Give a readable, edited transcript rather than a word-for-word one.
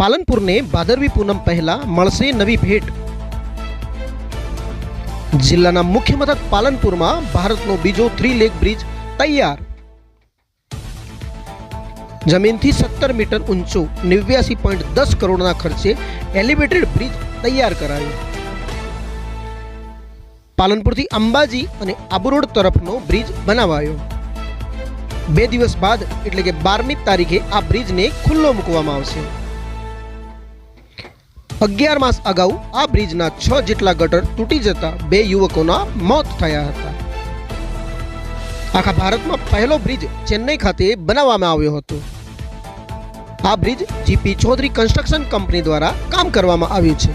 પાલનપુરને ભાદરવી પૂનમ પહેલા મળશે નવી ભેટ। જિલ્લાના મુખ્ય મથક પાલનપુરમાં ભારતનો બીજો 3 લેગ બ્રિજ તૈયાર। જમીનથી 17 મીટર ઊંચો 89.10 કરોડના ખર્ચે એલિવેટેડ બ્રિજ તૈયાર કરાયો। પાલનપુરથી અંબાજી અને આબુ રોડ તરફનો બ્રિજ બનાવાયો। 2 દિવસ બાદ એટલે કે 12મી તારીખે આ બ્રિજને ખુલ્લો મૂકવામાં આવશે। 11 માસ અગાઉ આ બ્રિજના 6 જેટલા ગટર તૂટી જતા 2 યુવકોના મોત થયા હતા। આખા ભારતમાં પહેલો બ્રિજ ચેન્નઈ ખાતે બનાવવામાં આવ્યો હતો। આ bridge GP Chaudhary construction company દ્વારા કામ કરવામાં આવ્યું છે।